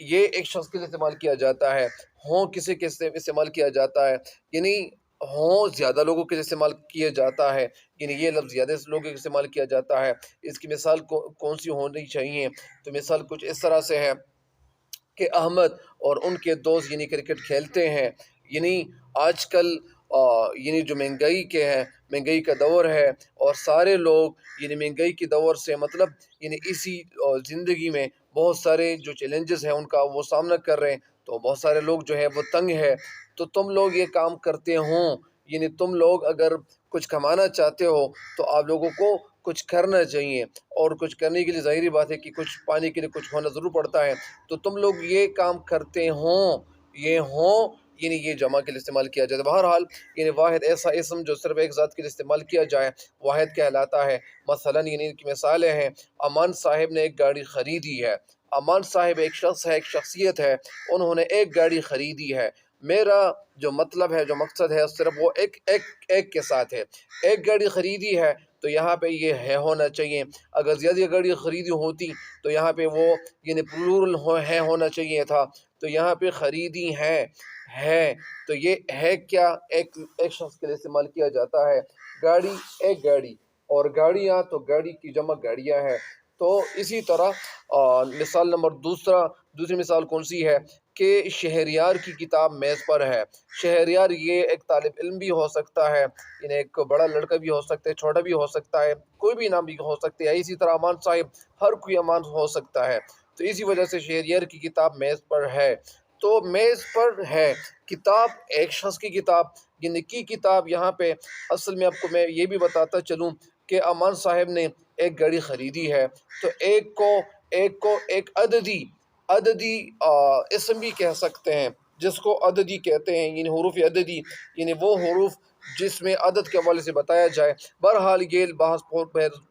یہ ایک شخص کے لیے استعمال کیا جاتا ہے، ہوں کسی کے استعمال کیا جاتا ہے، یعنی ہوں زیادہ لوگوں کے لیے استعمال کیا جاتا ہے، یعنی یہ لفظ زیادہ لوگوں کے لیے استعمال کیا جاتا ہے۔ اس کی مثال کون سی ہونی چاہیے؟ تو مثال کچھ اس طرح سے ہے کہ احمد اور ان کے دوست یعنی کرکٹ کھیلتے ہیں، یعنی آج کل یعنی جو مہنگائی کا دور ہے، اور سارے لوگ یعنی مہنگائی کے دور سے مطلب یعنی اسی زندگی میں بہت سارے جو چیلنجز ہیں ان کا وہ سامنا کر رہے ہیں، تو بہت سارے لوگ جو ہے وہ تنگ ہے، تو تم لوگ یہ کام کرتے ہوں، یعنی تم لوگ اگر کچھ کمانا چاہتے ہو تو آپ لوگوں کو کچھ کرنا چاہیے، اور کچھ کرنے کے لیے ظاہری بات ہے کہ کچھ پانے کے لیے کچھ ہونا ضرور پڑتا ہے، تو تم لوگ یہ کام کرتے ہوں، یہ ہوں یعنی یہ جمع کے لیے استعمال کیا جاتا ہے۔ بہرحال یعنی واحد ایسا اسم جو صرف ایک ذات کے لیے استعمال کیا جائے واحد کہلاتا ہے۔ مثلا یعنی ان کی مثالیں ہیں، امان صاحب نے ایک گاڑی خریدی ہے۔ امان صاحب ایک شخص ہے، ایک شخصیت ہے، انہوں نے ایک گاڑی خریدی ہے۔ میرا جو مطلب ہے، جو مقصد ہے، صرف وہ ایک کے ساتھ ہے۔ ایک گاڑی خریدی ہے تو یہاں پہ یہ ہے ہونا چاہیے، اگر زیادہ گاڑی خریدی ہوتی تو یہاں پہ وہ یعنی پلورل ہے ہونا چاہیے تھا، تو یہاں پہ خریدی ہے تو یہ ہے کیا ایک شخص کے لیے استعمال کیا جاتا ہے۔ گاڑی ایک گاڑی، اور گاڑیاں تو گاڑی کی جمع گاڑیاں ہیں۔ تو اسی طرح مثال نمبر دوسری مثال کون سی ہے کہ شہریار کی کتاب میز پر ہے۔ شہریار یہ ایک طالب علم بھی ہو سکتا ہے، یعنی ایک بڑا لڑکا بھی ہو سکتا ہے، چھوٹا بھی ہو سکتا ہے، کوئی بھی نام بھی ہو سکتا ہے۔ اسی طرح امان صاحب، ہر کوئی امان ہو سکتا ہے، تو اسی وجہ سے شہریار کی کتاب میز پر ہے۔ تو میز پر ہے، کتاب ایک شخص کی کتاب، یعنی کی کتاب یہاں پہ اصل میں آپ کو میں یہ بھی بتاتا چلوں کہ امان صاحب نے ایک گاڑی خریدی ہے، تو ایک کو ایک عددی اسم بھی کہہ سکتے ہیں، جس کو عددی کہتے ہیں، یعنی حروف عددی، یعنی وہ حروف جس میں عدد کے حوالے سے بتایا جائے۔ بہرحال یہ بحث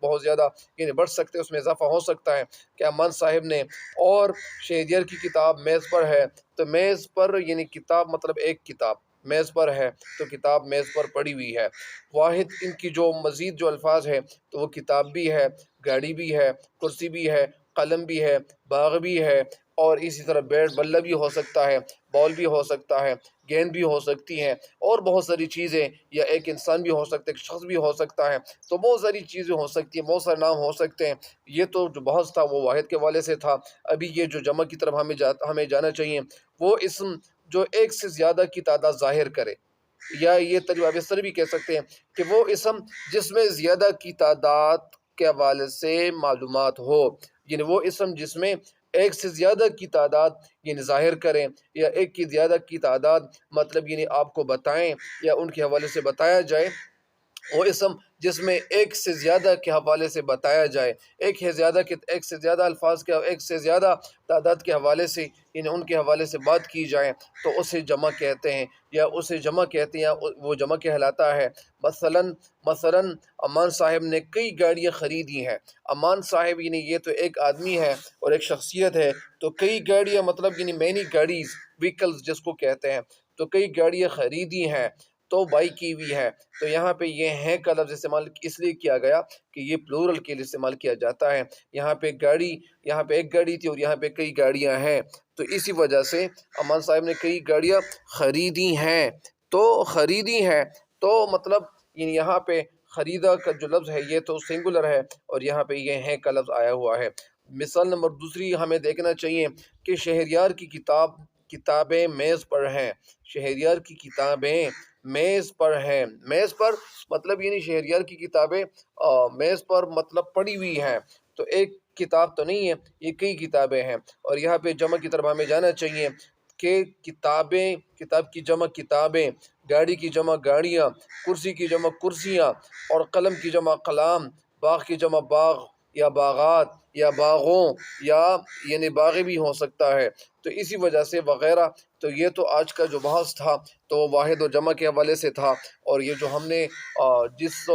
بہت زیادہ یعنی بڑھ سکتے ہیں، اس میں اضافہ ہو سکتا ہے کہ امان صاحب نے، اور شہریار کی کتاب میز پر ہے، تو میز پر یعنی کتاب مطلب ایک کتاب میز پر ہے، تو کتاب میز پر پڑی ہوئی ہے۔ واحد ان کی جو مزید جو الفاظ ہے تو وہ کتاب بھی ہے، گاڑی بھی ہے، کرسی بھی ہے، قلم بھی ہے، باغ بھی ہے، اور اسی طرح بیٹ بلہ بھی ہو سکتا ہے، بال بھی ہو سکتا ہے، گیند بھی ہو سکتی ہیں، اور بہت ساری چیزیں، یا ایک انسان بھی ہو سکتا ہے، ایک شخص بھی ہو سکتا ہے، تو بہت ساری چیزیں ہو سکتی ہیں، بہت سارے نام ہو سکتے ہیں۔ یہ تو جو بحث تھا وہ واحد کے حوالے سے تھا۔ ابھی یہ جو جمع کی طرف ہمیں جانا چاہیے، وہ اسم جو ایک سے زیادہ کی تعداد ظاہر کرے، یا یہ تجربہ آپ اس طرح بھی کہہ سکتے ہیں کہ وہ اسم جس میں زیادہ کی تعداد کے حوالے سے معلومات ہو، یعنی وہ اسم جس میں ایک سے زیادہ کی تعداد یعنی ظاہر کریں، یا ایک کی زیادہ کی تعداد مطلب یعنی آپ کو بتائیں یا ان کے حوالے سے بتایا جائے، وہ اسم جس میں ایک سے زیادہ کے حوالے سے بتایا جائے، ایک سے زیادہ الفاظ کے، ایک سے زیادہ تعداد کے حوالے سے یعنی ان کے حوالے سے بات کی جائے، تو اسے جمع کہتے ہیں، یا وہ جمع کہلاتا ہے۔ مثلا امان صاحب نے کئی گاڑیاں خریدی ہیں۔ امان صاحب یعنی یہ تو ایک آدمی ہے اور ایک شخصیت ہے، تو کئی گاڑیاں مطلب یعنی مینی گاڑیز، ویکلز جس کو کہتے ہیں، تو کئی گاڑیاں خریدی ہیں، تو بائی کی ہوئی ہے، تو یہاں پہ یہ ہیں کا لفظ استعمال اس لیے کیا گیا کہ یہ پلورل کے لیے استعمال کیا جاتا ہے۔ یہاں پہ ایک گاڑی تھی اور یہاں پہ کئی گاڑیاں ہیں، تو اسی وجہ سے امان صاحب نے کئی گاڑیاں خریدی ہیں، تو مطلب یعنی یہاں پہ خریدا کا جو لفظ ہے یہ تو سنگولر ہے، اور یہاں پہ یہ ہیں کا لفظ آیا ہوا ہے۔ مثال نمبر دوسری ہمیں دیکھنا چاہیے کہ شہریار کی کتابیں میز پر ہیں۔ شہریار کی کتابیں میز پر ہیں، میز پر مطلب یعنی شہریار کی کتابیں میز پر مطلب پڑی ہوئی ہیں، تو ایک کتاب تو نہیں ہے، یہ کئی کتابیں ہیں۔ اور یہاں پہ جمع کی طرف ہمیں جانا چاہیے کہ کتاب کی جمع کتابیں، گاڑی کی جمع گاڑیاں، کرسی کی جمع کرسیاں، اور قلم کی جمع قلام، باغ کی جمع باغ یا باغات یا باغوں، یا یعنی باغی بھی ہو سکتا ہے، تو اسی وجہ سے وغیرہ۔ تو یہ تو آج کا جو بحث تھا تو وہ واحد و جمع کے حوالے سے تھا، اور یہ جو ہم نے جس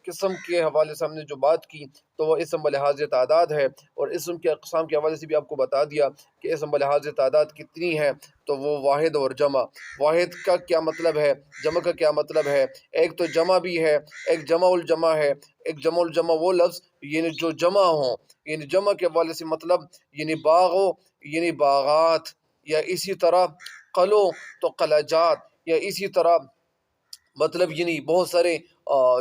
قسم کے حوالے سے ہم نے جو بات کی تو وہ اسم بلحاظ تعداد ہے، اور اسم کے اقسام کے حوالے سے بھی آپ کو بتا دیا کہ اسم بلحاظ تعداد کتنی ہے، تو وہ واحد اور جمع۔ واحد کا کیا مطلب ہے، جمع کا کیا مطلب ہے؟ ایک تو جمع بھی ہے، ایک جمع الجمع ہے۔ ایک جمع الجمع وہ لفظ یعنی جو جمع ہوں، یعنی جمع کے حوالے سے مطلب یعنی باغوں یعنی باغات، یا اسی طرح قلو تو قلجات، یا اسی طرح مطلب یعنی بہت سارے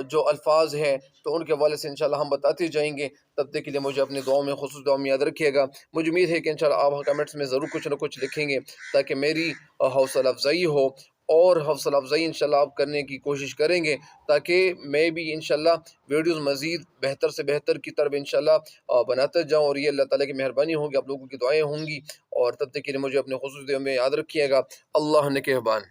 جو الفاظ ہیں تو ان کے حوالے سے انشاءاللہ ہم بتاتے جائیں گے۔ تب تک کے لیے مجھے اپنے دعاؤں میں خصوص دعاؤں میں یاد رکھیے گا۔ مجھے امید ہے کہ انشاءاللہ آپ کمنٹس میں ضرور کچھ نہ کچھ لکھیں گے تاکہ میری حوصلہ افزائی ہو، اور حوصلہ افزائی انشاءاللہ آپ کرنے کی کوشش کریں گے تاکہ میں بھی انشاءاللہ ویڈیوز مزید بہتر سے بہتر کی طرف انشاءاللہ بناتا جاؤں، اور یہ اللہ تعالیٰ کی مہربانی ہوگی، آپ لوگوں کی دعائیں ہوں گی۔ اور تب تک کے لیے مجھے اپنے خصوص دعاؤں میں یاد رکھیے گا۔ اللہ نگہبان۔